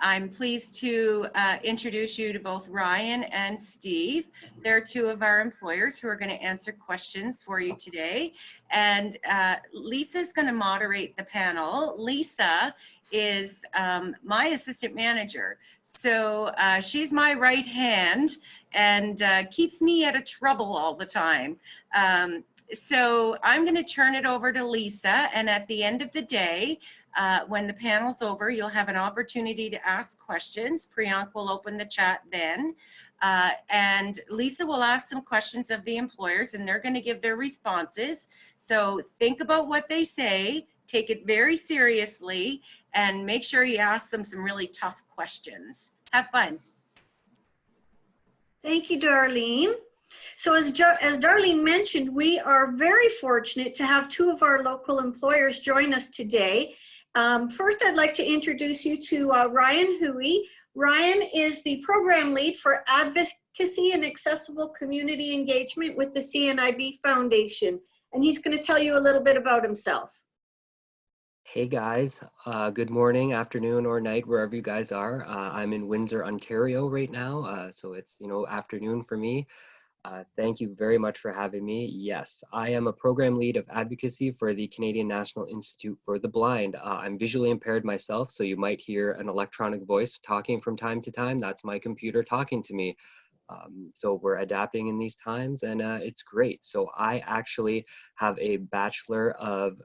I'm pleased to introduce you to both Ryan and Steve. They're two of our employers who are going to answer questions for you today. And Lisa is going to moderate the panel. Lisa is my assistant manager. So she's my right hand and keeps me out of trouble all the time. So I'm going to turn it over to Lisa, and at the end of the day, when the panel's over, you'll have an opportunity to ask questions. Priyank will open the chat then, and Lisa will ask some questions of the employers, and they're going to give their responses. So think about what they say, take it very seriously, and make sure you ask them some really tough questions. Have fun. Thank you, Darlene. So as Darlene mentioned, we are very fortunate to have two of our local employers join us today. First, I'd like to introduce you to Ryan Huey. Ryan is the program lead for Advocacy and Accessible Community Engagement with the Cnib Foundation, and he's going to tell you a little bit about himself. Hey guys, good morning, afternoon, or night, wherever you guys are. I'm in Windsor, Ontario right now, so it's, afternoon for me. Thank you very much for having me. Yes, I am a program lead of advocacy for the Canadian National Institute for the Blind. I'm visually impaired myself, so you might hear an electronic voice talking from time to time. That's my computer talking to me. So we're adapting in these times, and it's great. So I actually have a Bachelor of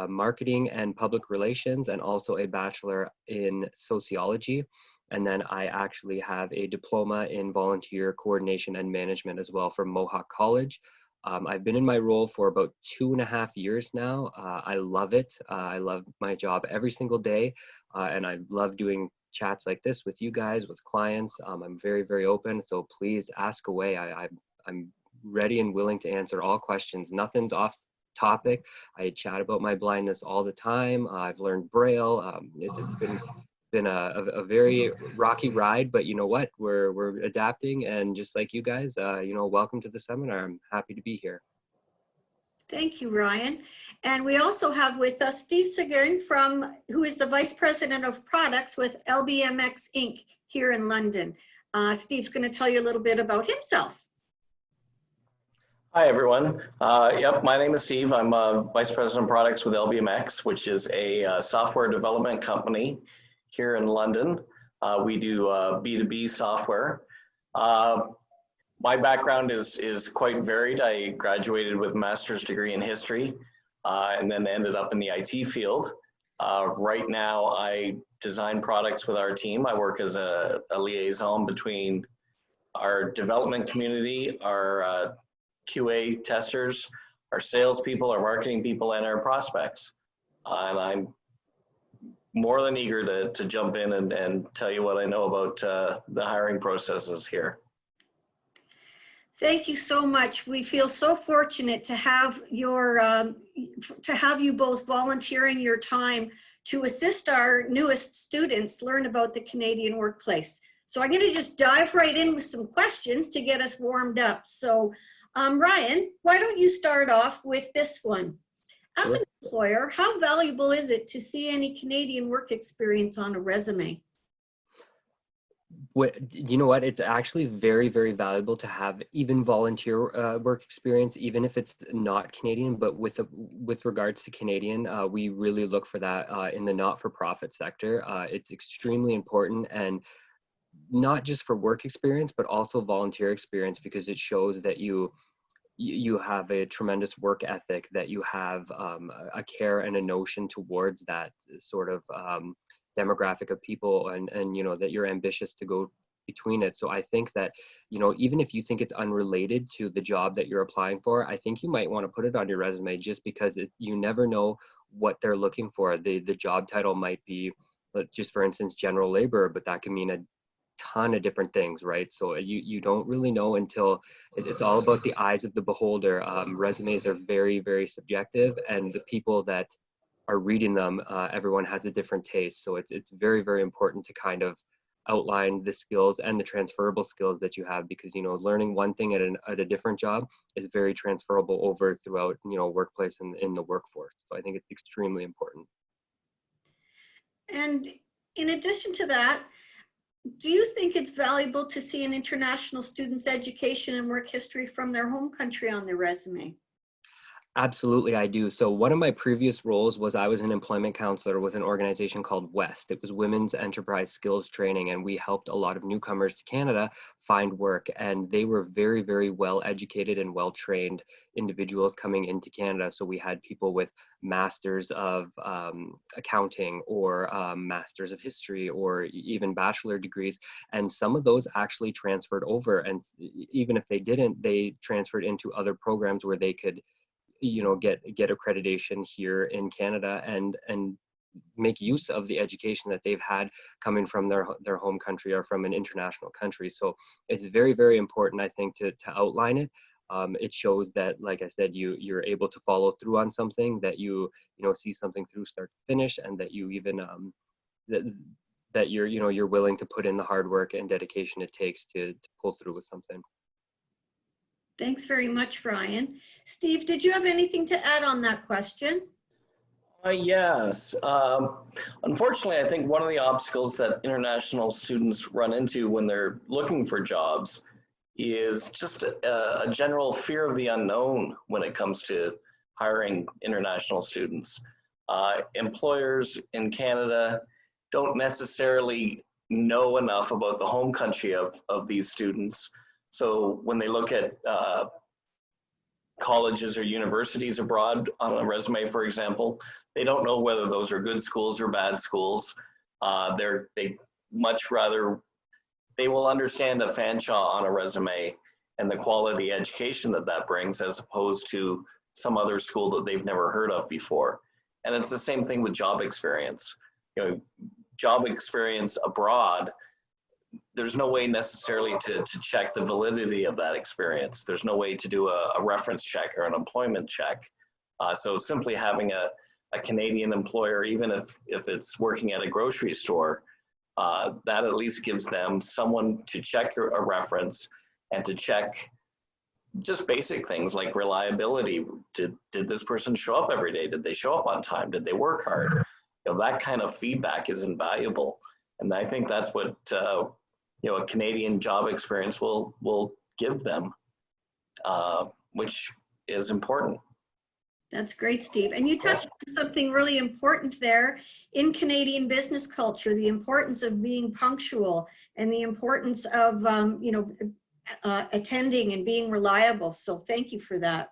Marketing and Public Relations, and also a Bachelor in Sociology. And then I actually have a diploma in volunteer coordination and management as well from Mohawk College. I've been in my role for about 2.5 years now. I love it. I love my job every single day. And I love doing chats like this with you guys, with clients. I'm very, very open. So please ask away. I'm ready and willing to answer all questions. Nothing's off topic. I chat about my blindness all the time. I've learned Braille. It's been a very rocky ride, but you know what? We're adapting, and just like you guys, welcome to the seminar. I'm happy to be here. Thank you, Ryan. And we also have with us Steve Seguin, who is the Vice President of Products with LBMX Inc. here in London. Steve's going to tell you a little bit about himself. Hi, everyone. Yep, my name is Steve. I'm Vice President of Products with LBMX, which is a software development company here in London. We do B2B software. My background is quite varied. I graduated with a master's degree in history and then ended up in the IT field. Right now, I design products with our team. I work as a liaison between our development community, our QA testers, our salespeople, our marketing people, and our prospects. And I'm more than eager to jump in and tell you what I know about the hiring processes here. Thank you so much. We feel so fortunate to have you both volunteering your time to assist our newest students learn about the Canadian workplace. So I'm going to just dive right in with some questions to get us warmed up. So Ryan, why don't you start off with this one? As an employer, how valuable is it to see any Canadian work experience on a resume? You know what? It's actually very, very valuable to have even volunteer work experience, even if it's not Canadian. But with regards to Canadian, we really look for that in the not-for-profit sector. It's extremely important, and not just for work experience, but also volunteer experience, because it shows that you have a tremendous work ethic, that you have a care and a notion towards that sort of demographic of people, and that you're ambitious to go between it. So I think that, even if you think it's unrelated to the job that you're applying for, I think you might want to put it on your resume, just because you never know what they're looking for. The job title might be, just for instance, general labor, but that can mean a ton of different things, right? So you don't really know until it's all about the eyes of the beholder. Resumes are very, very subjective, and the people that are reading them, everyone has a different taste. So it's very, very important to kind of outline the skills and the transferable skills that you have, because learning one thing at a different job is very transferable over throughout workplace and in the workforce. So I think it's extremely important. And in addition to that, do you think it's valuable to see an international student's education and work history from their home country on their resume? Absolutely, I do. So one of my previous roles was I was an employment counselor with an organization called WEST. It was Women's Enterprise Skills Training, and we helped a lot of newcomers to Canada find work. And they were very, very well educated and well trained individuals coming into Canada. So we had people with masters of accounting or masters of history or even bachelor degrees. And some of those actually transferred over. And even if they didn't, they transferred into other programs where they could get accreditation here in Canada and make use of the education that they've had coming from their home country or from an international country. So it's very, very important, I think, to outline it. It shows that, like I said, you're able to follow through on something, that you see something through start to finish, and that you even that you're willing to put in the hard work and dedication it takes to pull through with something. Thanks very much, Ryan. Steve, did you have anything to add on that question? Yes. Unfortunately, I think one of the obstacles that international students run into when they're looking for jobs is just a general fear of the unknown when it comes to hiring international students. Employers in Canada don't necessarily know enough about the home country of these students. So when they look at colleges or universities abroad on a resume, for example, they don't know whether those are good schools or bad schools. They will understand a Fanshawe on a resume and the quality education that brings, as opposed to some other school that they've never heard of before. And it's the same thing with job experience. Job experience abroad, there's no way necessarily to check the validity of that experience. There's no way to do a reference check or an employment check. So simply having a Canadian employer, even if it's working at a grocery store, that at least gives them someone to check a reference and to check just basic things like reliability. Did this person show up every day? Did they show up on time? Did they work hard? That kind of feedback is invaluable. And I think that's what a Canadian job experience will give them, which is important. That's great, Steve. And you touched on something really important there in Canadian business culture, the importance of being punctual and the importance of, attending and being reliable. So thank you for that.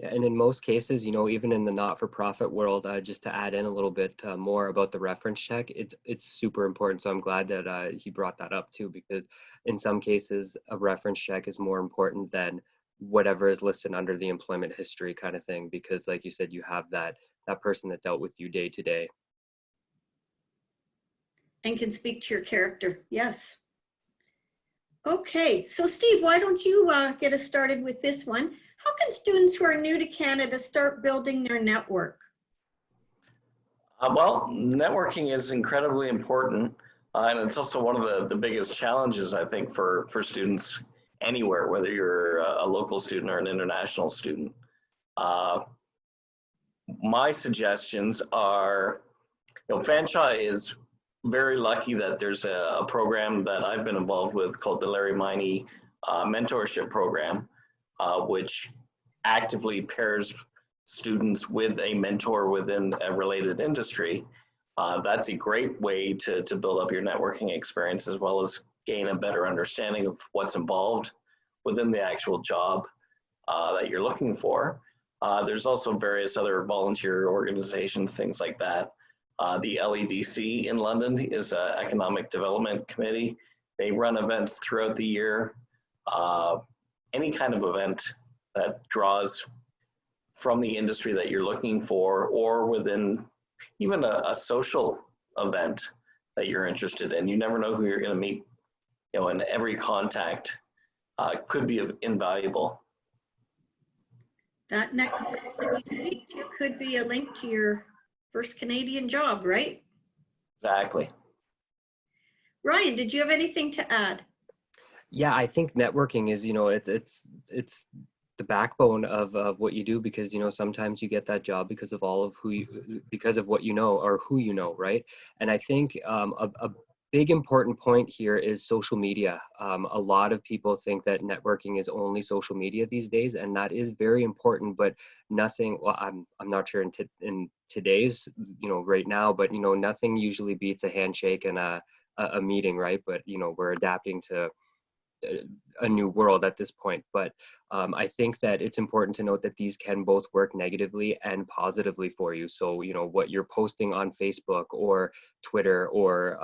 Yeah, and in most cases, even in the not-for-profit world, just to add in a little bit more about the reference check, it's super important. So I'm glad that he brought that up too, because in some cases, a reference check is more important than whatever is listed under the employment history kind of thing, because like you said, you have that person that dealt with you day to day. And can speak to your character. Yes. Okay, so Steve, why don't you get us started with this one? How can students who are new to Canada start building their network? Well, networking is incredibly important, and it's also one of the biggest challenges, I think, for students anywhere, whether you're a local student or an international student. My suggestions are, Fanshawe is very lucky that there's a program that I've been involved with called the Larry Miney Mentorship Program, which actively pairs students with a mentor within a related industry. That's a great way to build up your networking experience, as well as gain a better understanding of what's involved within the actual job that you're looking for. There's also various other volunteer organizations, things like that. The LEDC in London is an economic development committee. They run events throughout the year. Any kind of event that draws from the industry that you're looking for, or within even a social event that you're interested in. You never know who you're going to meet, and every contact could be invaluable. That next person you meet could be a link to your first Canadian job, right? Exactly. Ryan, did you have anything to add? Yeah, I think networking is, it's the backbone of what you do, because, you know, sometimes you get that job because of all of because of what you know or who you know, right? And I think a big important point here is social media. A lot of people think that networking is only social media these days, and that is very important, but nothing, well, I'm not sure in today's, you know, right now, but, you know, nothing usually beats a handshake and a meeting, right? But, you know, we're adapting to a new world at this point. But I think that it's important to note that these can both work negatively and positively for you. So, you know, what you're posting on Facebook or Twitter or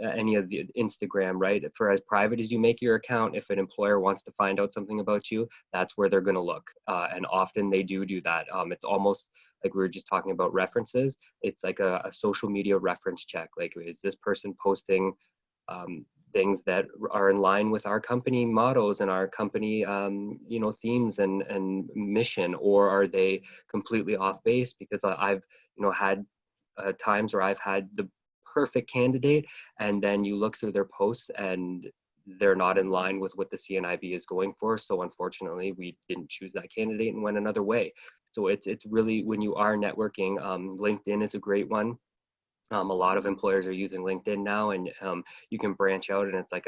any of the Instagram, right? For as private as you make your account, if an employer wants to find out something about you, that's where they're going to look. And often they do that. It's almost like we were just talking about references. It's like a social media reference check. Like, is this person posting things that are in line with our company mottos and our company, you know, themes and mission, or are they completely off base? Because I've, you know, had times where I've had the perfect candidate, and then you look through their posts and they're not in line with what the CNIB is going for. So unfortunately, we didn't choose that candidate and went another way. So it's really, when you are networking, LinkedIn is a great one. A lot of employers are using LinkedIn now, and you can branch out, and it's like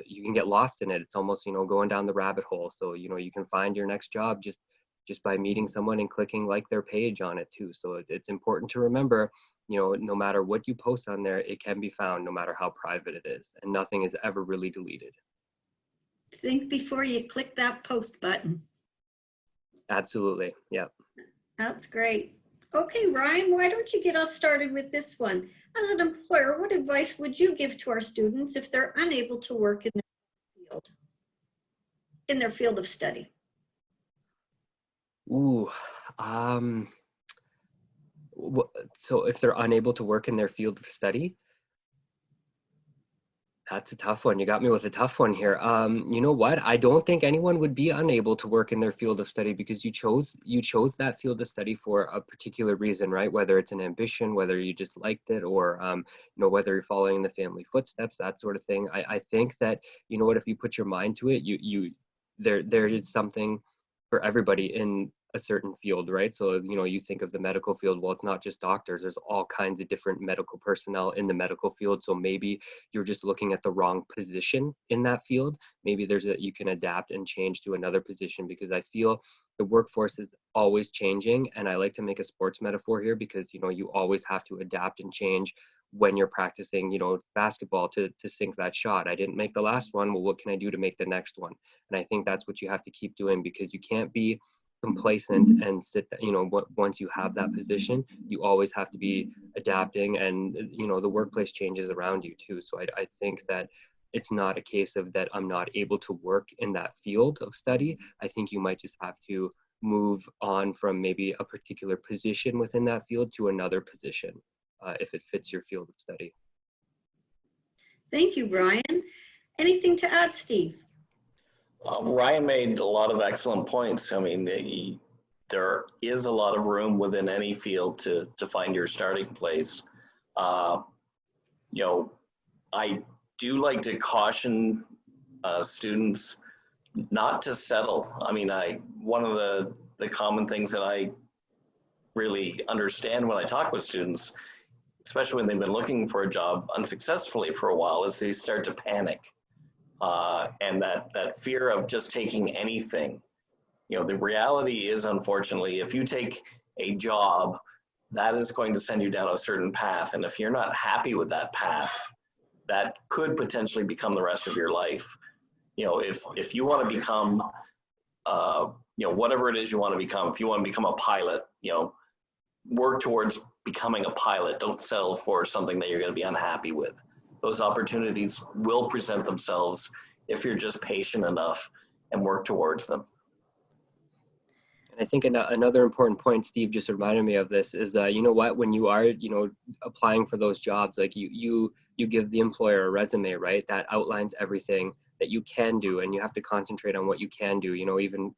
you can get lost in it. It's almost, you know, going down the rabbit hole. So, you know, you can find your next job just by meeting someone and clicking like their page on it too. So it's important to remember, you know, no matter what you post on there, it can be found no matter how private it is, and nothing is ever really deleted. Think before you click that post button. Absolutely. Yeah. That's great. Okay, Ryan, why don't you get us started with this one? As an employer, what advice would you give to our students if they're unable to work in their field of study? Ooh, so if they're unable to work in their field of study, that's a tough one. You got me with a tough one here. You know what? I don't think anyone would be unable to work in their field of study, because you chose that field of study for a particular reason, right? Whether it's an ambition, whether you just liked it, or you know, whether you're following the family footsteps, that sort of thing. I think that, you know what, if you put your mind to it, there is something for everybody in a certain field, right? So, you know, you think of the medical field, well, it's not just doctors, there's all kinds of different medical personnel in the medical field. So maybe you're just looking at the wrong position in that field. Maybe you can adapt and change to another position, because I feel the workforce is always changing. And I like to make a sports metaphor here, because, you know, you always have to adapt and change when you're practicing, you know, basketball to sink that shot. I didn't make the last one. Well, what can I do to make the next one? And I think that's what you have to keep doing, because you can't be complacent and sit, you know, once you have that position, you always have to be adapting, and, you know, the workplace changes around you too. So I think that it's not a case of that I'm not able to work in that field of study. I think you might just have to move on from maybe a particular position within that field to another position, if it fits your field of study. Thank you, Ryan. Anything to add, Steve? Ryan made a lot of excellent points. I mean, there is a lot of room within any field to find your starting place. You know, I do like to caution students not to settle. I mean, one of the common things that I really understand when I talk with students, especially when they've been looking for a job unsuccessfully for a while, is they start to panic. And that fear of just taking anything. You know, the reality is, unfortunately, if you take a job, that is going to send you down a certain path. And if you're not happy with that path, that could potentially become the rest of your life. You know, if you want to become, you know, whatever it is you want to become, if you want to become a pilot, you know, work towards becoming a pilot. Don't settle for something that you're going to be unhappy with. Those opportunities will present themselves if you're just patient enough and work towards them. And I think another important point, Steve just reminded me of this, is you know what, when you are, you know, applying for those jobs, like you give the employer a resume, right, that outlines everything that you can do, and you have to concentrate on what you can do. You know, even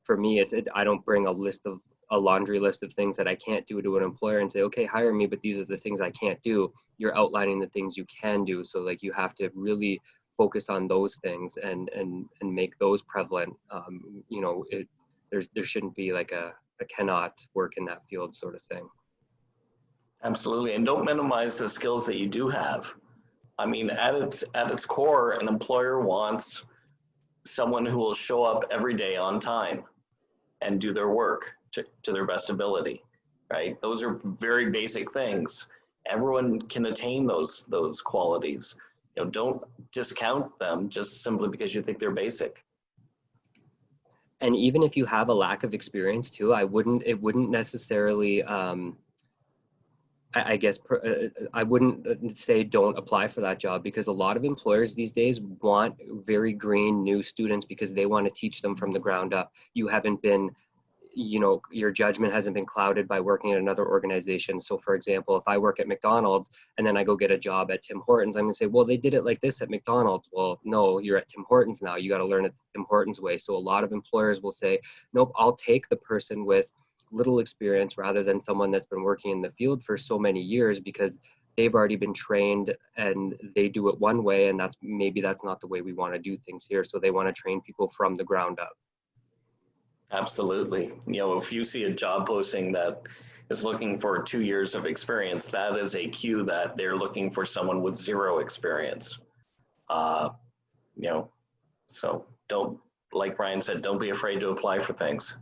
for me, I don't bring a laundry list of things that I can't do to an employer and say, okay, hire me, but these are the things I can't do. You're outlining the things you can do. So like, you have to really focus on those things and make those prevalent, you know, there shouldn't be like a cannot work in that field sort of thing. Absolutely, and don't minimize the skills that you do have. I mean, at its core, an employer wants someone who will show up every day on time and do their work to their best ability, right? Those are very basic things. Everyone can attain those qualities. You know, don't discount them just simply because you think they're basic. And even if you have a lack of experience too, it wouldn't necessarily, I guess I wouldn't say don't apply for that job, because a lot of employers these days want very green new students because they want to teach them from the ground up. You haven't been, you know, your judgment hasn't been clouded by working at another organization. So for example, if I work at McDonald's and then I go get a job at Tim Hortons, I'm gonna say, well, they did it like this at McDonald's. Well, no, you're at Tim Hortons now. You got to learn it Tim Hortons way. So a lot of employers will say, nope, I'll take the person with little experience rather than someone that's been working in the field for so many years, because they've already been trained and they do it one way, and that's not the way we want to do things here. So they want to train people from the ground up. Absolutely. You know, if you see a job posting that is looking for 2 years of experience, that is a cue that they're looking for someone with 0 experience. You know, so don't, like Ryan said, don't be afraid to apply for things.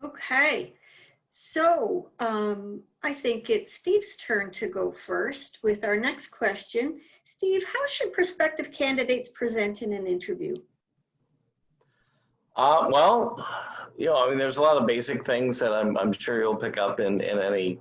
Okay, so I think it's Steve's turn to go first with our next question. Steve, how should prospective candidates present in an interview? Well, you know, I mean, there's a lot of basic things that I'm sure you'll pick up in any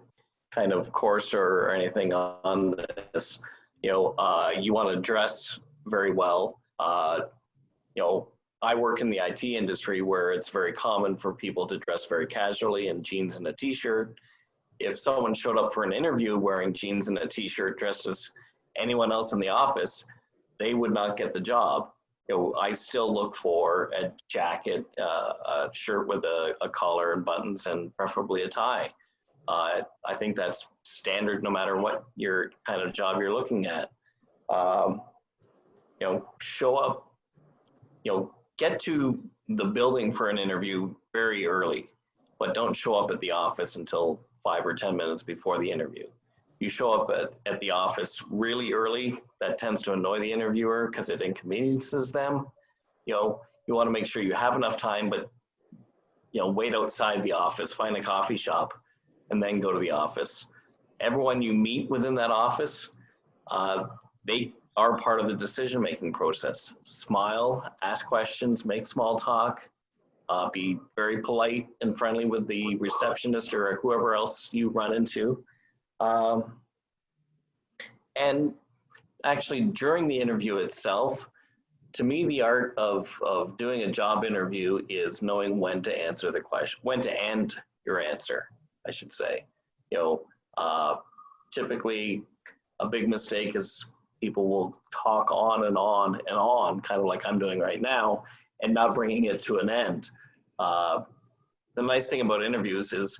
kind of course or anything on this. You know, you want to dress very well. You know, I work in the IT industry where it's very common for people to dress very casually in jeans and a t-shirt. If someone showed up for an interview wearing jeans and a t-shirt dressed as anyone else in the office, they would not get the job. You know, I still look for a jacket, a shirt with a collar and buttons, and preferably a tie. I think that's standard no matter what your kind of job you're looking at. You know, show up, you know, get to the building for an interview very early, but don't show up at the office until 5 or 10 minutes before the interview. You show up at the office really early, that tends to annoy the interviewer because it inconveniences them. You know, you want to make sure you have enough time, but, you know, wait outside the office, find a coffee shop, and then go to the office. Everyone you meet within that office, they are part of the decision-making process. Smile, ask questions, make small talk, be very polite and friendly with the receptionist or whoever else you run into. And actually during the interview itself, to me, the art of doing a job interview is knowing when to answer the question, when to end your answer, I should say. You know, typically a big mistake is people will talk on and on and on, kind of like I'm doing right now, and not bringing it to an end. The nice thing about interviews is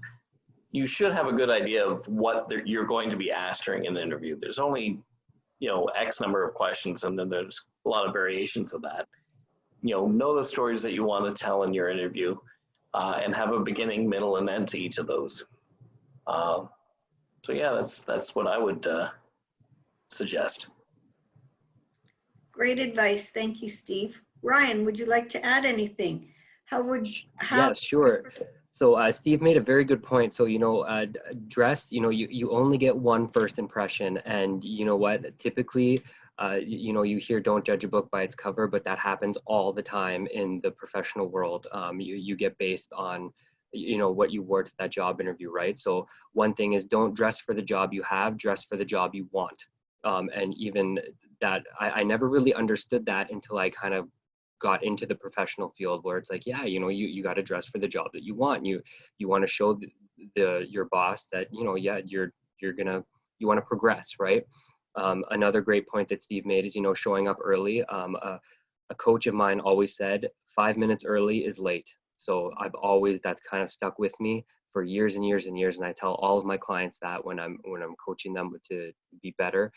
you should have a good idea of what you're going to be asked during an interview. There's only, you know, X number of questions, and then there's a lot of variations of that. You know the stories that you want to tell in your interview, and have a beginning, middle, and end to each of those. So yeah, that's what I would suggest. Great advice. Thank you, Steve. Ryan, would you like to add anything? Yeah, sure. So Steve made a very good point. So, you know, dress, you know, you only get one first impression, and you know what, typically, you know, you hear don't judge a book by its cover, but that happens all the time in the professional world. You get based on, you know, what you wore to that job interview, right? So one thing is, don't dress for the job you have, dress for the job you want. And even that, I never really understood that until I kind of got into the professional field, where it's like, yeah, you know, you got to dress for the job that you want. You want to show your boss that, you know, yeah, you want to progress, right? Another great point that Steve made is, you know, showing up early. A coach of mine always said 5 minutes early is late. So that's kind of stuck with me for years and years and years. And I tell all of my clients that when I'm coaching them to be better.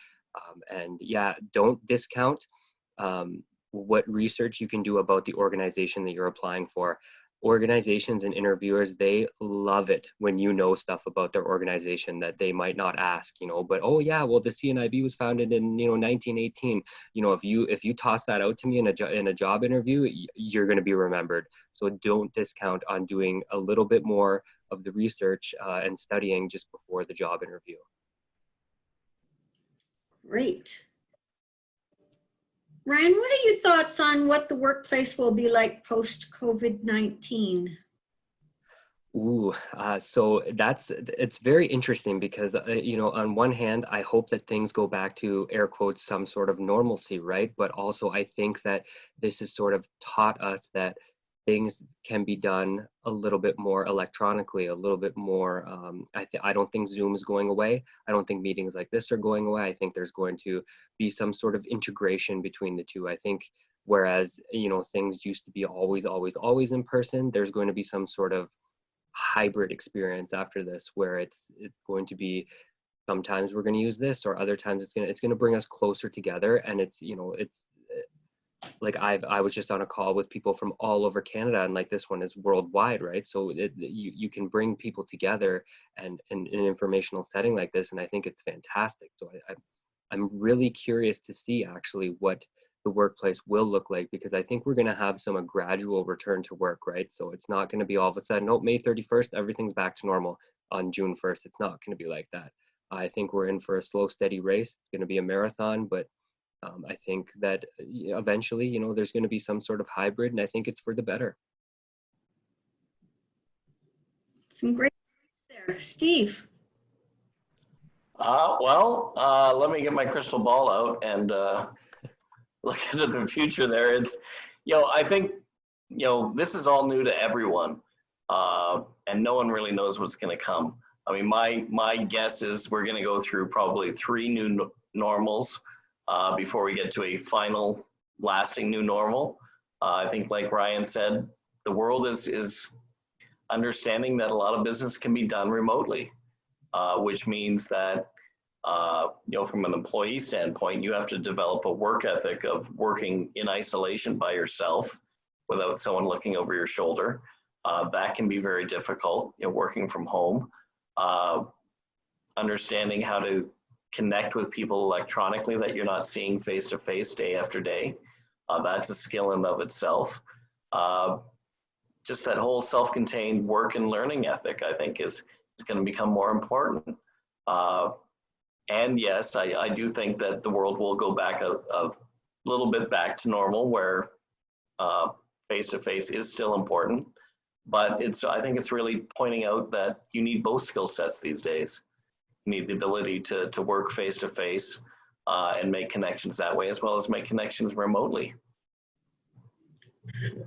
And yeah, don't discount what research you can do about the organization that you're applying for. Organizations and interviewers, they love it when you know stuff about their organization that they might not ask, but oh yeah, well, the CNIB was founded in 1918. If you toss that out to me in a job interview, you're going to be remembered. So don't discount on doing a little bit more of the research and studying just before the job interview. Great. Ryan, what are your thoughts on what the workplace will be like post-COVID-19? Ooh, so it's very interesting because, on one hand, I hope that things go back to, air quotes, some sort of normalcy, right? But also I think that this has sort of taught us that things can be done a little bit more electronically, a little bit more. I don't think Zoom is going away. I don't think meetings like this are going away. I think there's going to be some sort of integration between the two. I think whereas, things used to be always in person, there's going to be some sort of hybrid experience after this, where it's going to be, sometimes we're going to use this, or other times it's going to bring us closer together. And it's like I was just on a call with people from all over Canada, and like this one is worldwide, right? So you can bring people together and in an informational setting like this, and I think it's fantastic. So I'm really curious to see actually what the workplace will look like, because I think we're going to have a gradual return to work, right? So it's not going to be all of a sudden, oh, May 31st, everything's back to normal on June 1st. It's not going to be like that. I think we're in for a slow, steady race. It's going to be a marathon, but I think that eventually, there's going to be some sort of hybrid, and I think it's for the better. Some great there. Steve. Let me get my crystal ball out and look into the future there. It's, I think, this is all new to everyone, and no one really knows what's going to come. I mean, my guess is we're going to go through probably 3 new normals before we get to a final lasting new normal. I think, like Ryan said, the world is understanding that a lot of business can be done remotely, which means that, from an employee standpoint, you have to develop a work ethic of working in isolation by yourself without someone looking over your shoulder. That can be very difficult, working from home. Understanding how to connect with people electronically that you're not seeing face to face day after day. That's a skill in and of itself. Just that whole self-contained work and learning ethic, I think, is going to become more important. And yes, I do think that the world will go back a little bit back to normal, where face-to-face is still important. But I think it's really pointing out that you need both skill sets these days. You need the ability to work face-to-face and make connections that way, as well as make connections remotely.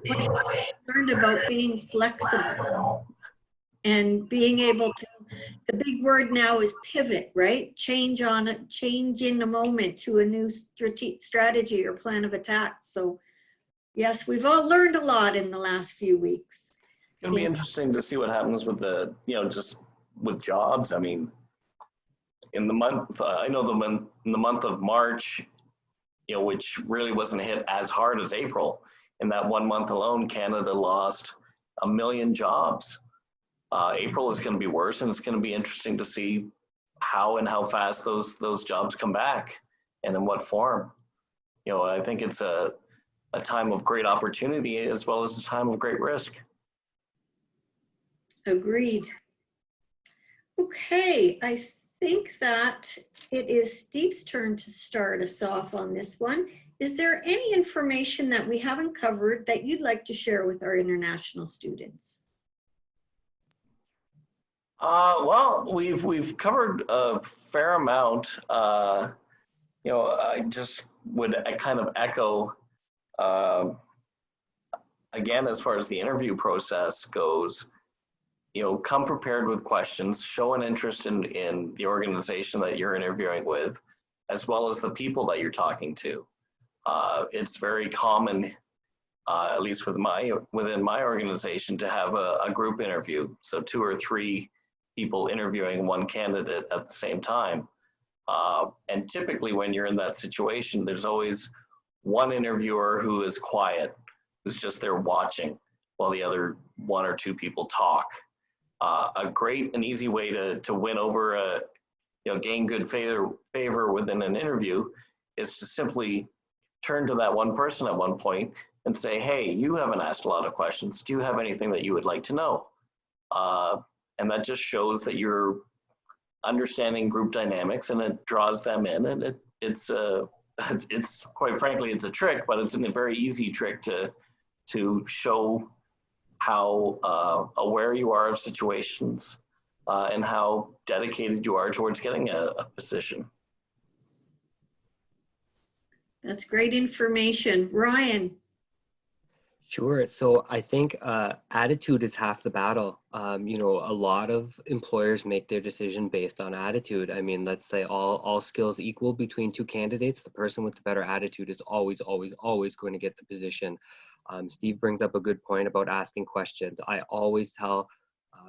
What have I learned about being flexible and being able to, the big word now is pivot, right? Change in a moment to a new strategy or plan of attack. So yes, we've all learned a lot in the last few weeks. It's going to be interesting to see what happens with the, just with jobs. I mean, in the month, I know in the month of March, which really wasn't hit as hard as April, in that 1 month alone, Canada lost 1 million jobs. April is going to be worse, and it's going to be interesting to see how fast those jobs come back and in what form. I think it's a time of great opportunity as well as a time of great risk. Agreed. Okay, I think that it is Steve's turn to start us off on this one. Is there any information that we haven't covered that you'd like to share with our international students? Well, we've covered a fair amount. I just would kind of echo again, as far as the interview process goes, come prepared with questions, show an interest in the organization that you're interviewing with, as well as the people that you're talking to. It's very common, at least within my organization, to have a group interview. So 2 or 3 people interviewing one candidate at the same time. And typically when you're in that situation, there's always one interviewer who is quiet, who's just there watching while the other one or two people talk. A great and easy way to win over gain good favor within an interview is to simply turn to that one person at one point and say, hey, you haven't asked a lot of questions. Do you have anything that you would like to know? And that just shows that you're understanding group dynamics, and it draws them in. And it's quite frankly, it's a trick, but it's a very easy trick to show how aware you are of situations and how dedicated you are towards getting a position. That's great information. Ryan. Sure. So I think attitude is half the battle. A lot of employers make their decision based on attitude. I mean, let's say all skills equal between two candidates, the person with the better attitude is always going to get the position. Steve brings up a good point about asking questions. I always tell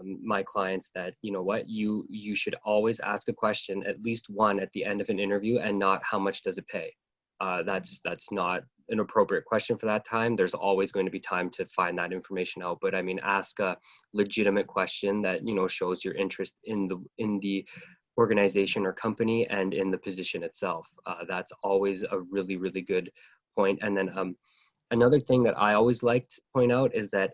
my clients that, you know what, you should always ask a question, at least one at the end of an interview, and not how much does it pay. That's not an appropriate question for that time. There's always going to be time to find that information out. But I mean, ask a legitimate question that, shows your interest in the organization or company and in the position itself. That's always a really, really good point. And then another thing that I always like to point out is that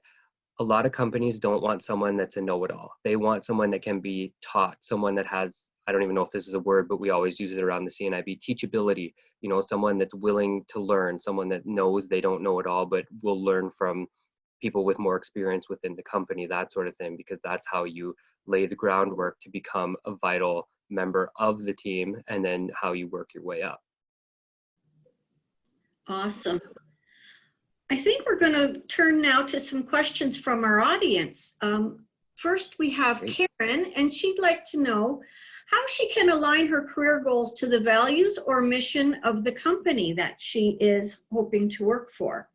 a lot of companies don't want someone that's a know-it-all. They want someone that can be taught, someone that has, I don't even know if this is a word, but we always use it around the Cnib, teachability, someone that's willing to learn, someone that knows they don't know it all, but will learn from people with more experience within the company, that sort of thing, because that's how you lay the groundwork to become a vital member of the team, and then how you work your way up. Awesome. I think we're going to turn now to some questions from our audience. First, we have Karen, and she'd like to know how she can align her career goals to the values or mission of the company that she is hoping to work for.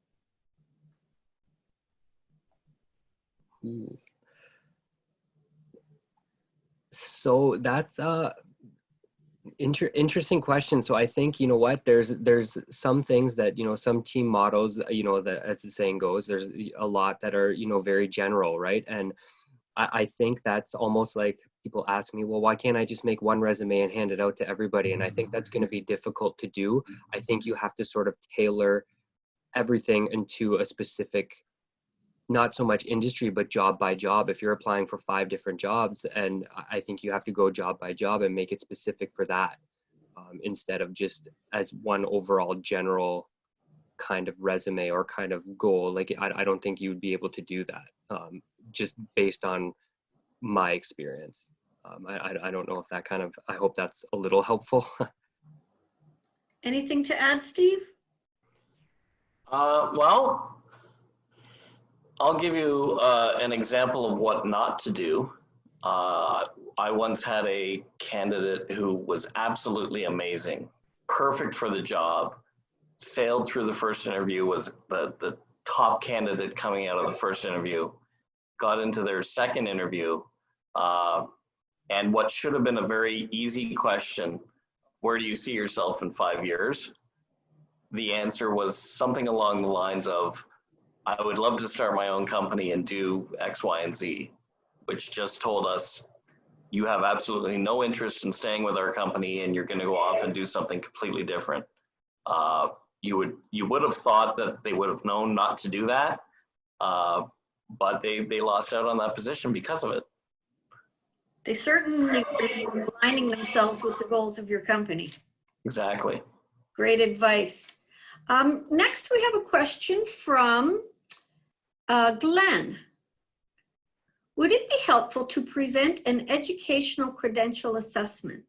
So that's interesting question. So I think, there's some things that, some team models, that, as the saying goes, there's a lot that are, very general, right? And I think that's almost like people ask me, well, why can't I just make one resume and hand it out to everybody? And I think that's going to be difficult to do. I think you have to sort of tailor everything into a specific, not so much industry, but job by job. If you're applying for 5 different jobs, and I think you have to go job by job and make it specific for that, instead of just as one overall general kind of resume or kind of goal. Like, I don't think you would be able to do that, just based on my experience. I don't know if that kind of, I hope that's a little helpful. Anything to add, Steve? Well, I'll give you an example of what not to do. I once had a candidate who was absolutely amazing, perfect for the job, sailed through the first interview, was the top candidate coming out of the first interview, got into their second interview, and what should have been a very easy question, where do you see yourself in 5 years? The answer was something along the lines of, I would love to start my own company and do X, Y, and Z, which just told us, you have absolutely no interest in staying with our company, and you're going to go off and do something completely different. You would have thought that they would have known not to do that, but they lost out on that position because of it. They certainly were aligning themselves with the goals of your company. Exactly. Great advice. Next, we have a question from Glenn. Would it be helpful to present an educational credential assessment?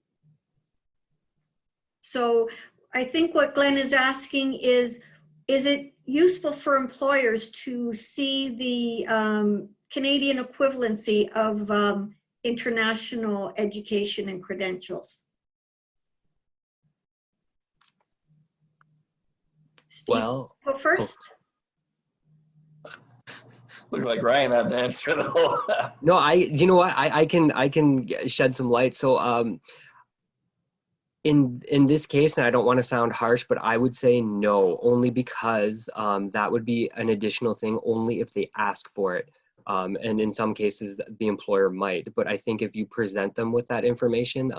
So I think what Glenn is asking is it useful for employers to see the Canadian equivalency of international education and credentials? Steve, Well, go first. Looks like Ryan had an answer though. No, you know what? I can shed some light. So In this case, and I don't want to sound harsh, but I would say no, only because that would be an additional thing only if they ask for it. And in some cases, the employer might. But I think if you present them with that information,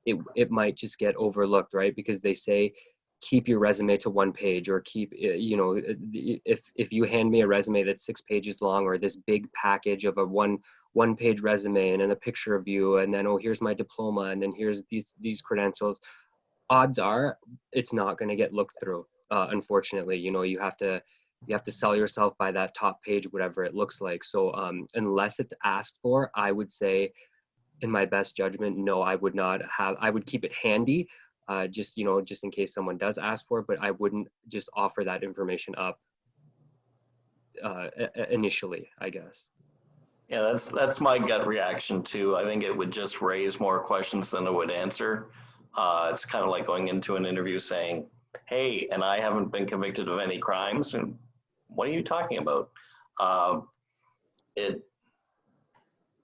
it might just get overlooked, right? Because they say, keep your resume to 1 page, or keep, you know, if you hand me a resume that's 6 pages long, or this big package of a one page resume and then a picture of you, and then, oh, here's my diploma, and then here's these credentials, odds are it's not going to get looked through. Unfortunately, you know, you have to sell yourself by that top page, whatever it looks like. So unless it's asked for, I would say, in my best judgment, no, I would keep it handy, just, you know, just in case someone does ask for it, but I wouldn't just offer that information up initially, I guess. Yeah, that's my gut reaction too. I think it would just raise more questions than it would answer. It's kind of like going into an interview saying, hey, and I haven't been convicted of any crimes. And what are you talking about?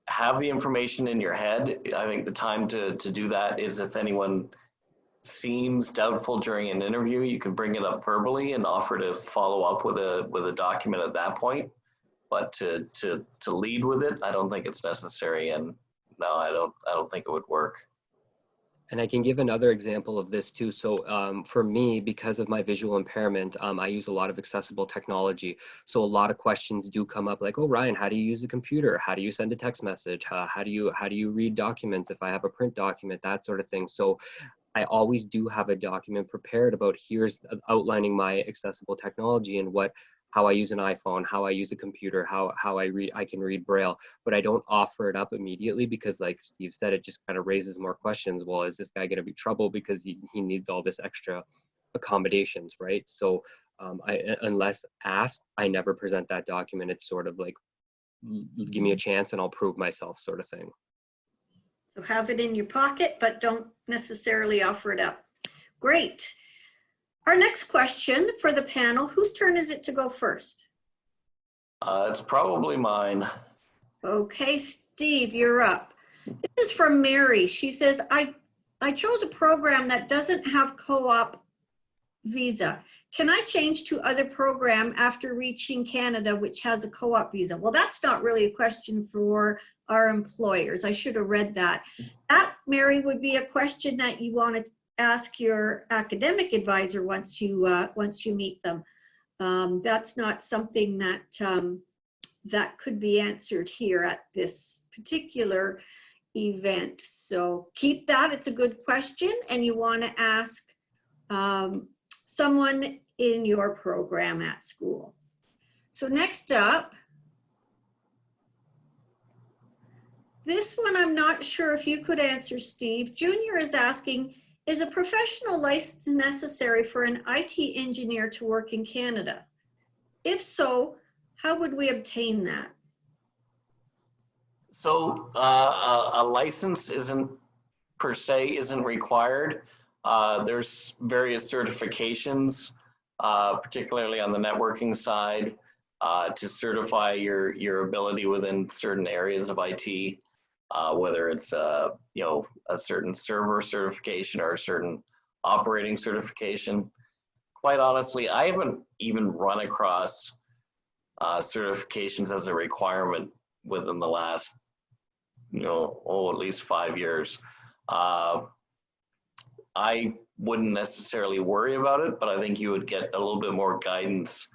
Have the information in your head. I think the time to do that is if anyone seems doubtful during an interview, you can bring it up verbally and offer to follow up with a document at that point. But to lead with it, I don't think it's necessary, and no, I don't think it would work. And I can give another example of this too. So for me, because of my visual impairment, I use a lot of accessible technology. So a lot of questions do come up like, oh, Ryan, how do you use a computer? How do you send a text message? How do you read documents if I have a print document, that sort of thing. So I always do have a document prepared about here's outlining my accessible technology and how I use an iPhone, how I use a computer, how I can read Braille, but I don't offer it up immediately because, like Steve said, it just kind of raises more questions. Well, is this guy going to be in trouble because he needs all this extra accommodations, right? So unless asked, I never present that document. It's sort of like, give me a chance and I'll prove myself sort of thing. So have it in your pocket, but don't necessarily offer it up. Great. Our next question for the panel, whose turn is it to go first? It's probably mine. Okay, Steve, you're up. This is from Mary. She says, I chose a program that doesn't have co-op visa. Can I change to other program after reaching Canada, which has a co-op visa? Well, that's not really a question for our employers. I should have read that. That, Mary, would be a question that you want to ask your academic advisor once you meet them. That's not something that that could be answered here at this particular event. So keep that. It's a good question, and you want to ask someone in your program at school. So next up, this one I'm not sure if you could answer, Steve. Junior is asking, is a professional license necessary for an IT engineer to work in Canada? If so, how would we obtain that? So a license isn't required. There's various certifications, particularly on the networking side, to certify your ability within certain areas of IT. Whether it's a certain server certification or a certain operating certification. Quite honestly, I haven't even run across certifications as a requirement within the last, at least 5 years. I wouldn't necessarily worry about it, but I think you would get a little bit more guidance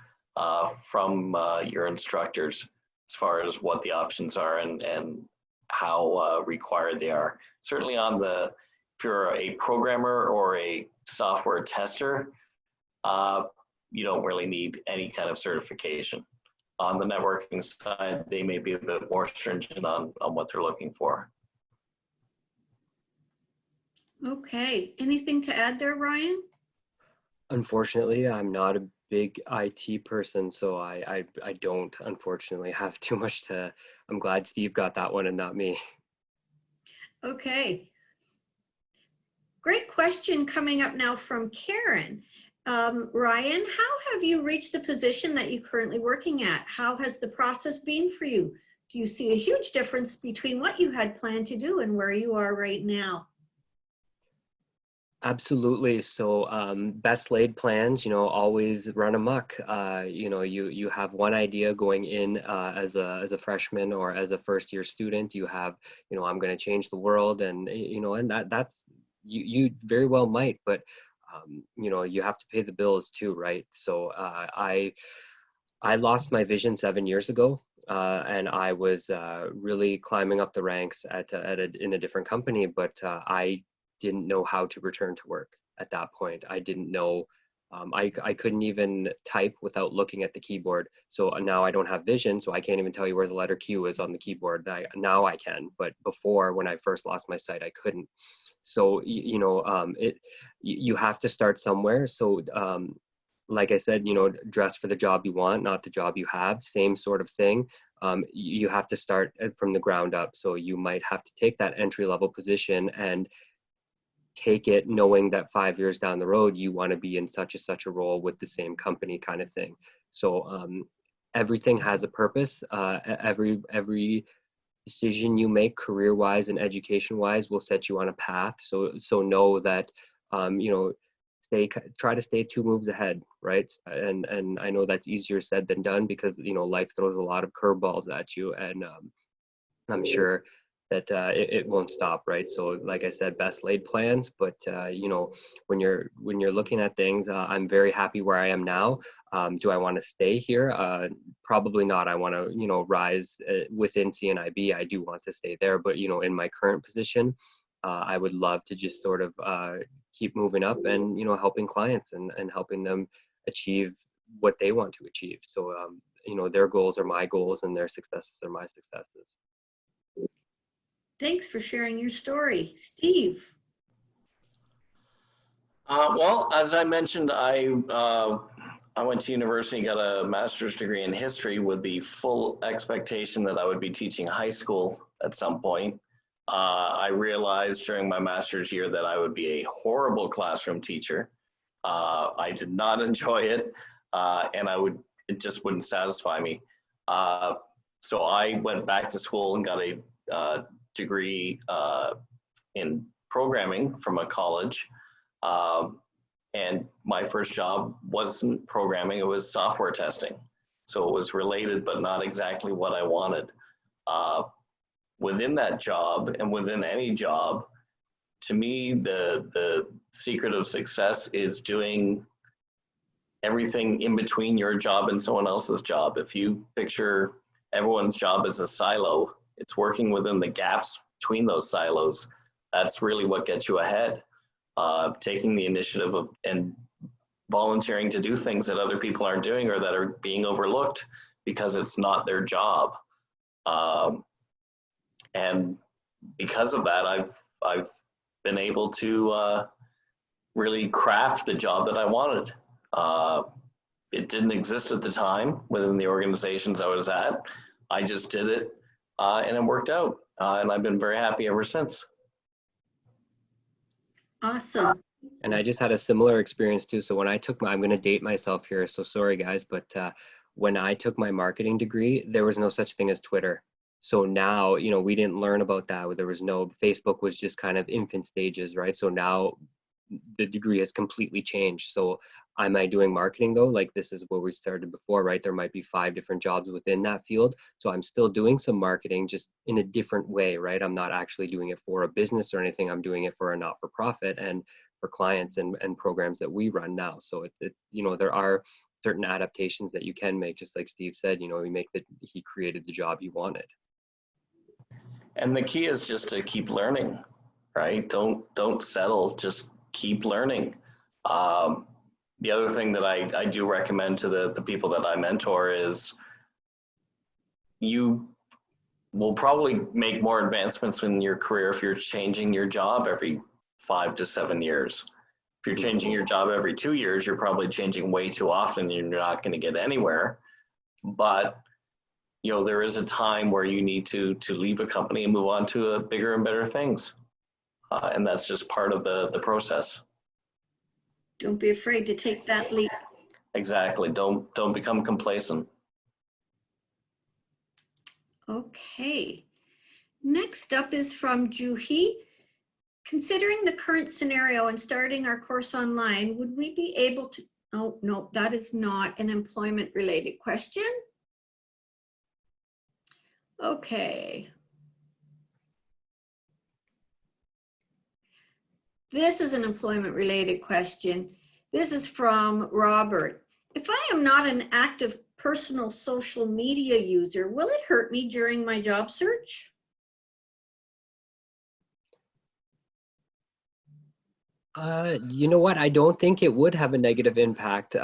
from your instructors as far as what the options are and how required they are. Certainly if you're a programmer or a software tester, you don't really need any kind of certification. On the networking side, they may be a bit more stringent on what they're looking for. Okay, anything to add there, Ryan? Unfortunately, I'm not a big IT person, so I don't unfortunately have too much to. I'm glad Steve got that one and not me. Okay. Great question coming up now from Karen. Ryan, how have you reached the position that you're currently working at? How has the process been for you? Do you see a huge difference between what you had planned to do and where you are right now? Absolutely. So best laid plans, always run amok. You have one idea going in as a freshman or as a first year student. You have, I'm going to change the world, and and that's you very well might, but you have to pay the bills too, right? So I lost my vision 7 years ago. And I was really climbing up the ranks in a different company, but I didn't know how to return to work at that point. I didn't know, I couldn't even type without looking at the keyboard. So now I don't have vision, so I can't even tell you where the letter Q is on the keyboard. Now I can, but before, when I first lost my sight, I couldn't. So, you have to start somewhere. So, like I said, dress for the job you want, not the job you have, same sort of thing. You have to start from the ground up. So you might have to take that entry level position and take it knowing that 5 years down the road, you want to be in such a role with the same company kind of thing. So everything has a purpose. Every decision you make career wise and education wise will set you on a path. So know that, try to stay 2 moves ahead, right? And I know that's easier said than done, because life throws a lot of curveballs at you, and I'm sure that it won't stop, right? So like I said, best laid plans, but when you're looking at things, I'm very happy where I am now. Do I want to stay here? Probably not. I want to rise within CNIB. I do want to stay there, but in my current position, I would love to just sort of keep moving up and helping clients and helping them achieve what they want to achieve. So their goals are my goals, and their successes are my successes. Thanks for sharing your story. Steve. Well, as I mentioned, I went to university, got a master's degree in history with the full expectation that I would be teaching high school at some point. I realized during my master's year that I would be a horrible classroom teacher. I did not enjoy it, and it just wouldn't satisfy me. So I went back to school and got a degree in programming from a college. And my first job wasn't programming, it was software testing. So it was related, but not exactly what I wanted. Within that job, and within any job, to me, the secret of success is doing everything in between your job and someone else's job. If you picture everyone's job as a silo, it's working within the gaps between those silos. That's really what gets you ahead. Taking the initiative and volunteering to do things that other people aren't doing or that are being overlooked because it's not their job. And because of that, I've been able to really craft the job that I wanted. It didn't exist at the time within the organizations I was at. I just did it, and it worked out. And I've been very happy ever since. Awesome. And I just had a similar experience too. So when I took I'm going to date myself here, so sorry guys, but when I took my marketing degree, there was no such thing as Twitter. So now, we didn't learn about that. There was no, Facebook was just kind of infant stages, right? So now the degree has completely changed. So am I doing marketing though? Like, this is where we started before, right? There might be 5 different jobs within that field. So I'm still doing some marketing, just in a different way, right? I'm not actually doing it for a business or anything. I'm doing it for a not-for-profit and for clients and programs that we run now. So there are certain adaptations that you can make, just like Steve said, he created the job he wanted. And the key is just to keep learning, right? Don't settle, just keep learning. The other thing that I do recommend to the people that I mentor is you will probably make more advancements in your career if you're changing your job every 5 to 7 years. If you're changing your job every 2 years, you're probably changing way too often and you're not going to get anywhere. But there is a time where you need to leave a company and move on to bigger and better things. And that's just part of the process. Don't be afraid to take that leap. Exactly. Don't become complacent. Okay. Next up is from Juhi. Considering the current scenario and starting our course online, would we be able to, oh, no, that is not an employment related question. Okay. This is an employment related question. This is from Robert. If I am not an active personal social media user, will it hurt me during my job search? You know what? I don't think it would have a negative impact.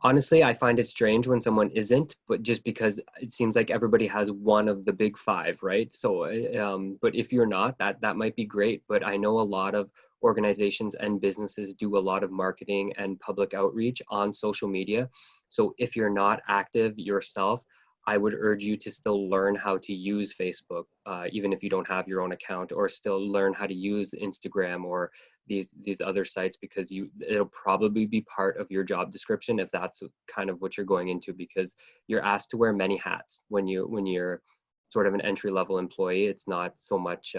Honestly, I find it strange when someone isn't, but just because it seems like everybody has one of the big five, right? So, but if you're not, that might be great. But I know a lot of organizations and businesses do a lot of marketing and public outreach on social media. So if you're not active yourself, I would urge you to still learn how to use Facebook, even if you don't have your own account, or still learn how to use Instagram or these other sites, because it'll probably be part of your job description if that's kind of what you're going into, because you're asked to wear many hats when you're sort of an entry-level employee. It's not so much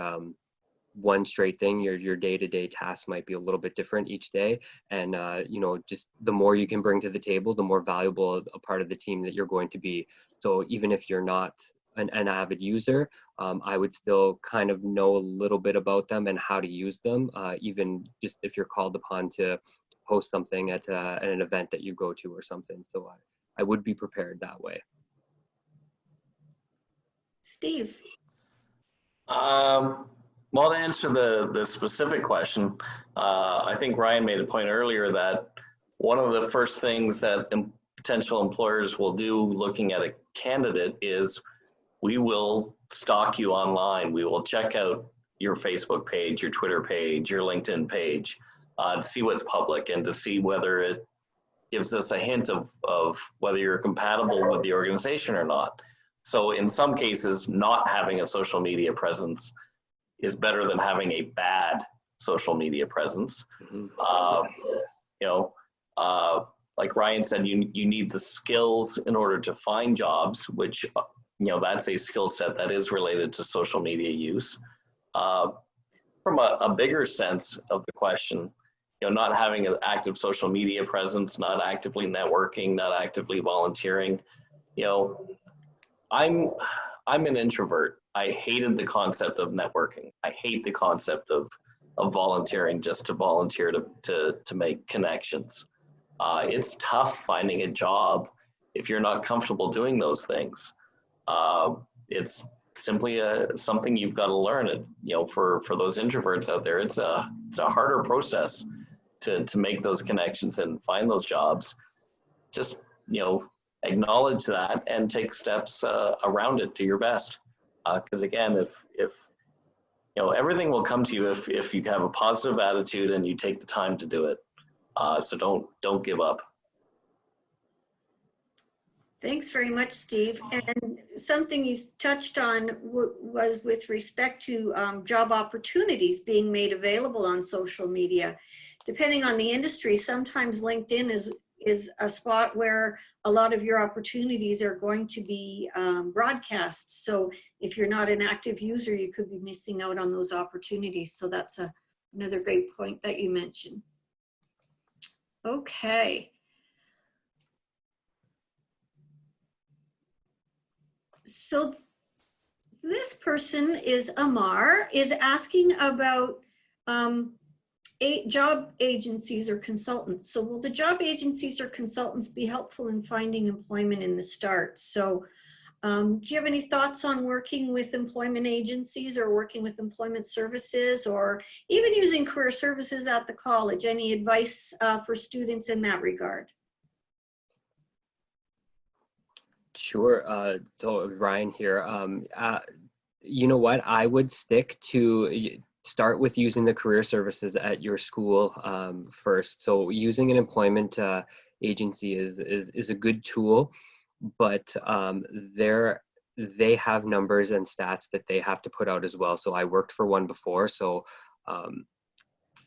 one straight thing. Your day-to-day tasks might be a little bit different each day, and you know, just the more you can bring to the table, the more valuable a part of the team that you're going to be. So even if you're not an avid user, I would still kind of know a little bit about them and how to use them, even just if you're called upon to post something at an event that you go to or something. So I would be prepared that way. Steve. Well, to answer the specific question, I think Ryan made a point earlier that one of the first things that potential employers will do looking at a candidate is we will stalk you online. We will check out your Facebook page, your Twitter page, your LinkedIn page, to see what's public and to see whether it gives us a hint of whether you're compatible with the organization or not. So in some cases, not having a social media presence is better than having a bad social media presence. Like Ryan said, you need the skills in order to find jobs, which, you know, that's a skill set that is related to social media use. From a bigger sense of the question, you know, not having an active social media presence, not actively networking, not actively volunteering, you know, I'm an introvert. I hated the concept of networking. I hate the concept of volunteering just to volunteer to make connections. It's tough finding a job if you're not comfortable doing those things. It's simply something you've got to learn. You know, for those introverts out there, it's a harder process to make those connections and find those jobs. Just, you know, acknowledge that and take steps around it to your best. Because again, if you know, everything will come to you if you have a positive attitude and you take the time to do it. So don't give up. Thanks very much, Steve. And something you touched on was with respect to job opportunities being made available on social media. Depending on the industry, sometimes LinkedIn is a spot where a lot of your opportunities are going to be broadcast. So if you're not an active user, you could be missing out on those opportunities. So that's another great point that you mentioned. Okay. So this person is Amar, is asking about job agencies or consultants. So will the job agencies or consultants be helpful in finding employment in the start? So do you have any thoughts on working with employment agencies or working with employment services, or even using career services at the college? Any advice for students in that regard? Sure. So Ryan here. You know what? I would start with using the career services at your school first. So using an employment agency is a good tool, but they have numbers and stats that they have to put out as well. So I worked for one before. So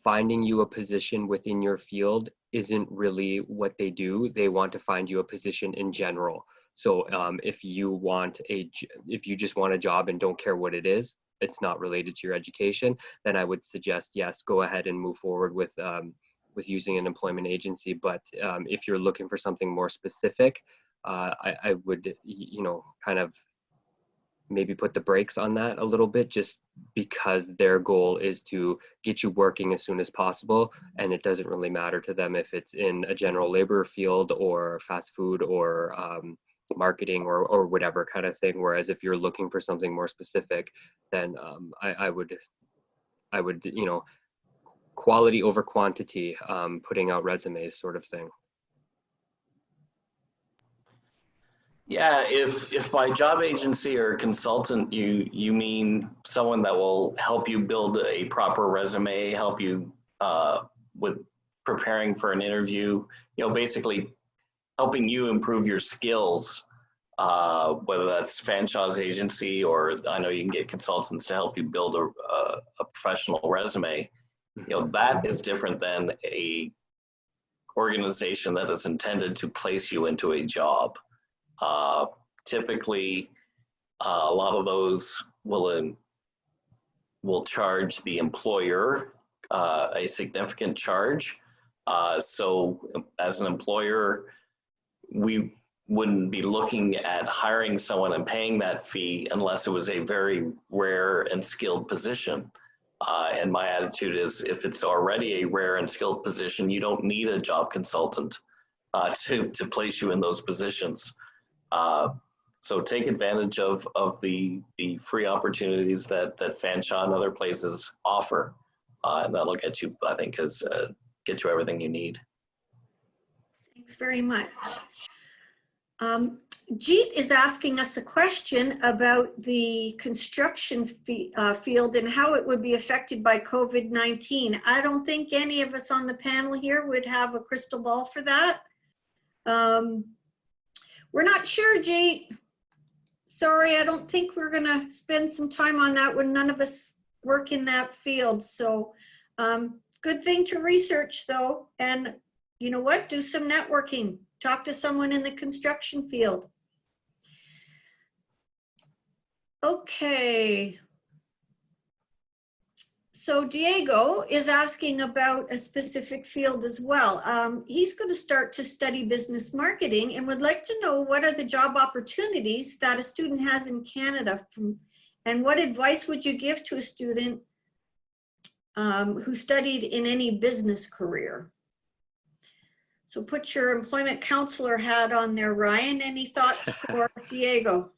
finding you a position within your field isn't really what they do. They want to find you a position in general. So if you just want a job and don't care what it is, it's not related to your education, then I would suggest, yes, go ahead and move forward with using an employment agency. But if you're looking for something more specific, I would, kind of maybe put the brakes on that a little bit, just because their goal is to get you working as soon as possible, and it doesn't really matter to them if it's in a general labor field or fast food or marketing or whatever kind of thing. Whereas if you're looking for something more specific, then I would quality over quantity, putting out resumes sort of thing. Yeah, if by job agency or consultant you mean someone that will help you build a proper resume, help you with preparing for an interview, basically helping you improve your skills, whether that's Fanshawe's agency, or I know you can get consultants to help you build a professional resume. That is different than a organization that is intended to place you into a job. Typically, a lot of those will charge the employer a significant charge. So as an employer, we wouldn't be looking at hiring someone and paying that fee unless it was a very rare and skilled position. And my attitude is, if it's already a rare and skilled position, you don't need a job consultant to place you in those positions. So take advantage of the free opportunities that Fanshawe and other places offer, and that'll get you, I think, get you everything you need. Thanks very much. Jeet is asking us a question about the construction field and how it would be affected by COVID-19. I don't think any of us on the panel here would have a crystal ball for that. We're not sure, Jeet. Sorry, I don't think we're gonna spend some time on that when none of us work in that field. So good thing to research though. And you know what, do some networking. Talk to someone in the construction field. Okay. So Diego is asking about a specific field as well. He's going to start to study business marketing and would like to know what are the job opportunities that a student has in Canada, and what advice would you give to a student who studied in any business career? So put your employment counselor hat on there, Ryan. Any thoughts for Diego?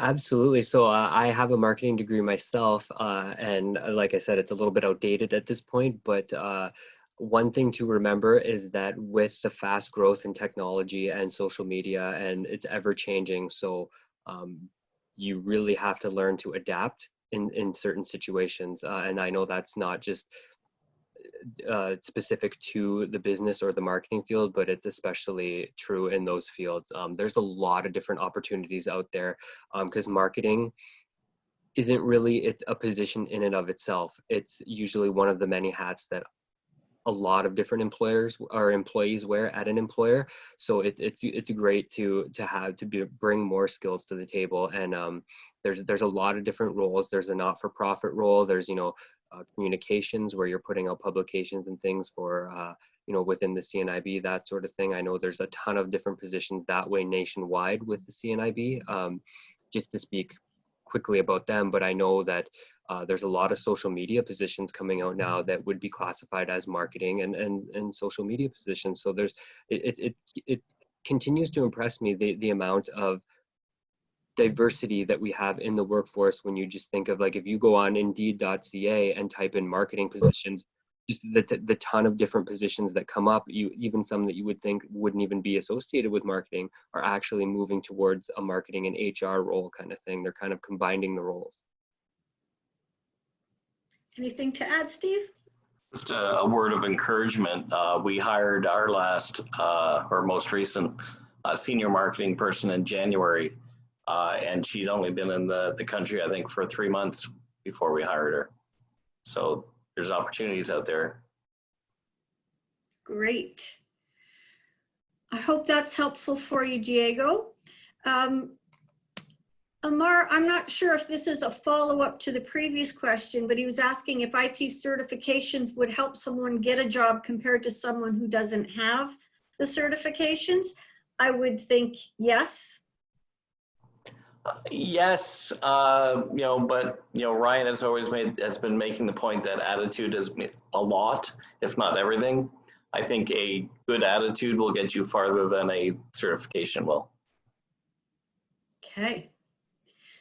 Absolutely. So I have a marketing degree myself, and like I said, it's a little bit outdated at this point, but one thing to remember is that with the fast growth in technology and social media, and it's ever changing, so you really have to learn to adapt in certain situations. And I know that's not just specific to the business or the marketing field, but it's especially true in those fields. There's a lot of different opportunities out there, because marketing isn't really a position in and of itself. It's usually one of the many hats that a lot of different employers or employees wear at an employer. So it's great to bring more skills to the table. And there's a lot of different roles. There's a not-for-profit role. There's communications, where you're putting out publications and things for within the Cnib, that sort of thing. I know there's a ton of different positions that way nationwide with the Cnib. Just to speak quickly about them, but I know that there's a lot of social media positions coming out now that would be classified as marketing and social media positions. So it continues to impress me, the amount of diversity that we have in the workforce. When you just think of, like, if you go on indeed.ca and type in marketing positions, just the ton of different positions that come up, even some that you would think wouldn't even be associated with marketing, are actually moving towards a marketing and HR role kind of thing. They're kind of combining the roles. Anything to add, Steve? Just a word of encouragement. We hired our most recent senior marketing person in January. And she'd only been in the country, I think, for 3 months before we hired her. So there's opportunities out there. Great. I hope that's helpful for you, Diego. Amar, I'm not sure if this is a follow-up to the previous question, but he was asking if IT certifications would help someone get a job compared to someone who doesn't have the certifications. I would think yes. Yes, but Ryan has been making the point that attitude is a lot, if not everything. I think a good attitude will get you farther than a certification will. Okay.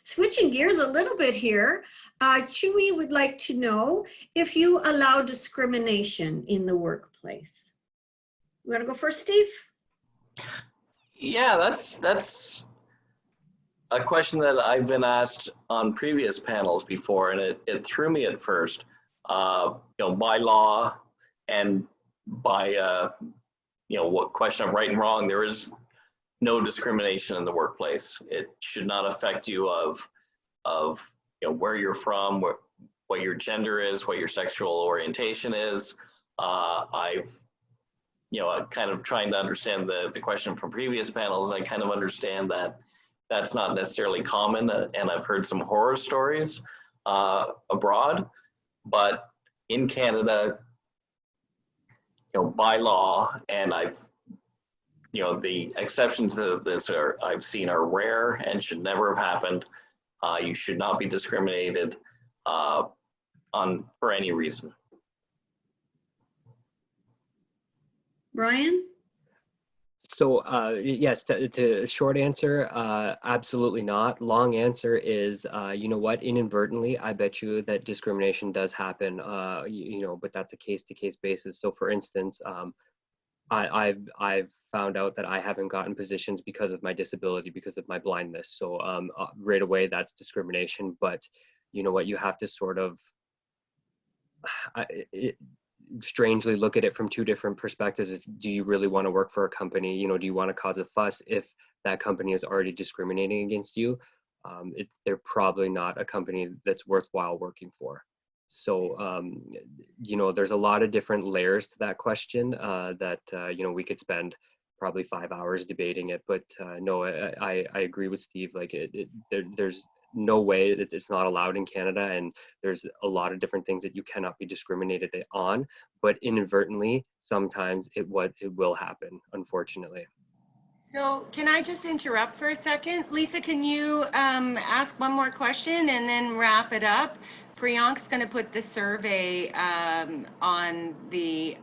Switching gears a little bit here, Chewy would like to know if you allow discrimination in the workplace. You want to go first, Steve? Yeah, that's a question that I've been asked on previous panels before, and it threw me at first. By law and by what question of right and wrong, there is no discrimination in the workplace. It should not affect you of where you're from, what your gender is, what your sexual orientation is. I'm kind of trying to understand the question from previous panels. I kind of understand that that's not necessarily common, and I've heard some horror stories abroad, but in Canada, by law, and the exceptions to this I've seen are rare and should never have happened. You should not be discriminated for any reason. Brian? So yes, to short answer, absolutely not. Long answer is, what, inadvertently, I bet you that discrimination does happen, but that's a case-to-case basis. So for instance, I've found out that I haven't gotten positions because of my disability, because of my blindness. So right away, that's discrimination. But you know what, you have to sort of strangely look at it from two different perspectives. Do you really want to work for a company? Do you want to cause a fuss if that company is already discriminating against you? They're probably not a company that's worthwhile working for. So, there's a lot of different layers to that question that, we could spend probably 5 hours debating it. But no, I agree with Steve. Like there's no way that it's not allowed in Canada, and there's a lot of different things that you cannot be discriminated on. But inadvertently, sometimes it will happen, unfortunately. So can I just interrupt for a second? Lisa, can you ask one more question and then wrap it up? Priyank's going to put the survey on the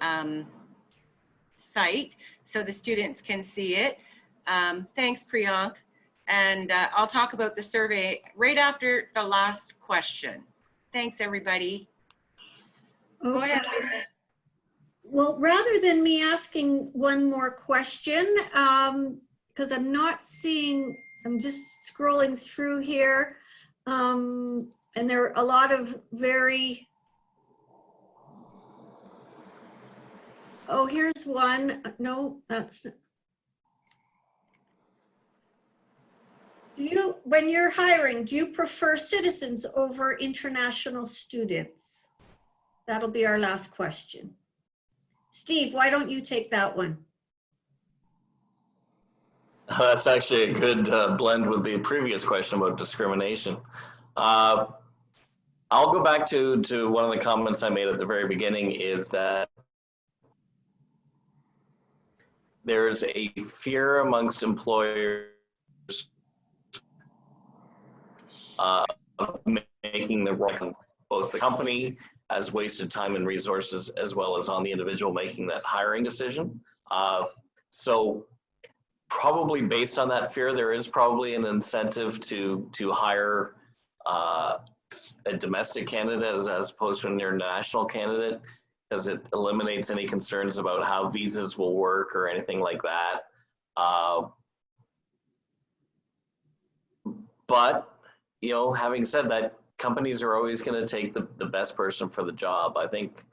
site so the students can see it. Thanks, Priyank. And I'll talk about the survey right after the last question. Thanks, everybody. Okay. Go ahead, Lisa. Well, rather than me asking one more question, because I'm not seeing, I'm just scrolling through here, and there are a lot of oh, here's one. No, that's, when you're hiring, do you prefer citizens over international students? That'll be our last question. Steve, why don't you take that one? That's actually a good blend with the previous question about discrimination. I'll go back to one of the comments I made at the very beginning, is that there's a fear amongst employers of making the right, both the company as wasted time and resources, as well as on the individual making that hiring decision. So probably based on that fear, there is probably an incentive to hire a domestic candidate as opposed to an international candidate, because it eliminates any concerns about how visas will work or anything like that. But having said that, companies are always going to take the best person for the job. I think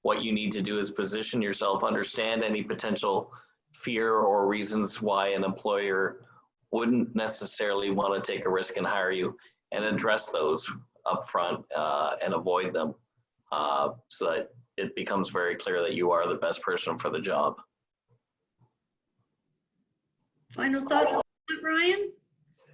what you need to do is position yourself, understand any potential fear or reasons why an employer wouldn't necessarily want to take a risk and hire you, and address those up front and avoid them, so that it becomes very clear that you are the best person for the job. Final thoughts, Ryan?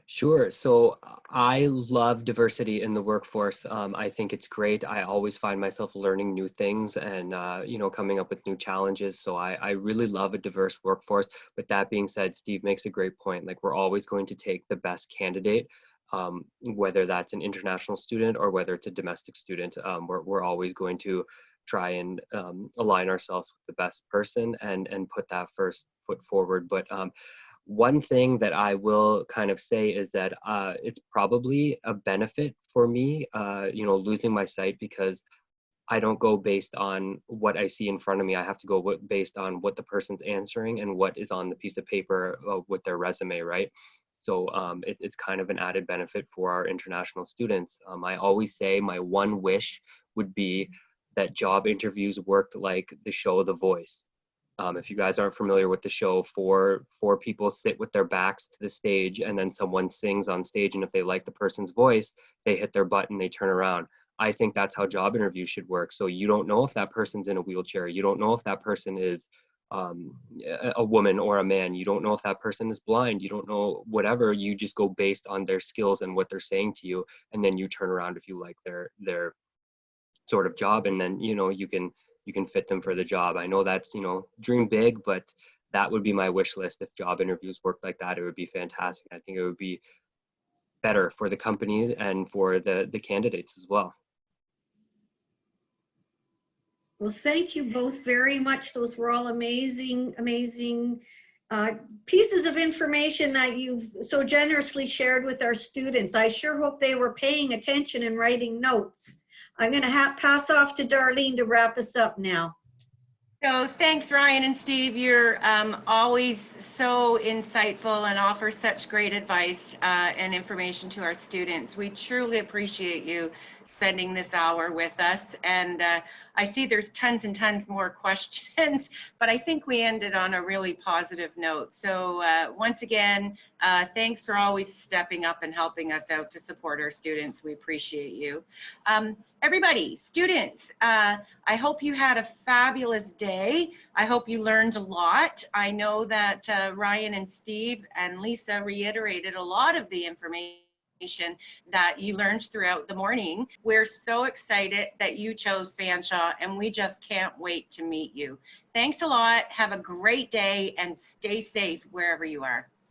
Sure. So I love diversity in the workforce. I think it's great. I always find myself learning new things and, you know, coming up with new challenges. So I really love a diverse workforce. But that being said, Steve makes a great point. Like, we're always going to take the best candidate, whether that's an international student or whether it's a domestic student. We're always going to try and align ourselves with the best person and put that first foot forward. But one thing that I will kind of say is that it's probably a benefit for me, you know, losing my sight, because I don't go based on what I see in front of me. I have to go based on what the person's answering and what is on the piece of paper with their resume, right? So it's kind of an added benefit for our international students. I always say my one wish would be that job interviews worked like the show The Voice. If you guys aren't familiar with the show, four people sit with their backs to the stage, and then someone sings on stage, and if they like the person's voice, they hit their button, they turn around. I think that's how job interviews should work. So you don't know if that person's in a wheelchair. You don't know if that person is a woman or a man. You don't know if that person is blind. You don't know whatever. You just go based on their skills and what they're saying to you, and then you turn around if you like their sort of job, and then, you know, you can fit them for the job. I know that's, you know, dream big, but that would be my wish list. If job interviews worked like that, it would be fantastic. I think it would be better for the companies and for the candidates as well. Well, thank you both very much. Those were all amazing, amazing pieces of information that you've so generously shared with our students. I sure hope they were paying attention and writing notes. I'm going to pass off to Darlene to wrap us up now. So thanks, Ryan and Steve. You're always so insightful and offer such great advice and information to our students. We truly appreciate you spending this hour with us. And I see there's tons and tons more questions, but I think we ended on a really positive note. So once again, thanks for always stepping up and helping us out to support our students. We appreciate you. Everybody, students, I hope you had a fabulous day. I hope you learned a lot. I know that Ryan and Steve and Lisa reiterated a lot of the information that you learned throughout the morning. We're so excited that you chose Fanshawe, and we just can't wait to meet you. Thanks a lot. Have a great day and stay safe wherever you are.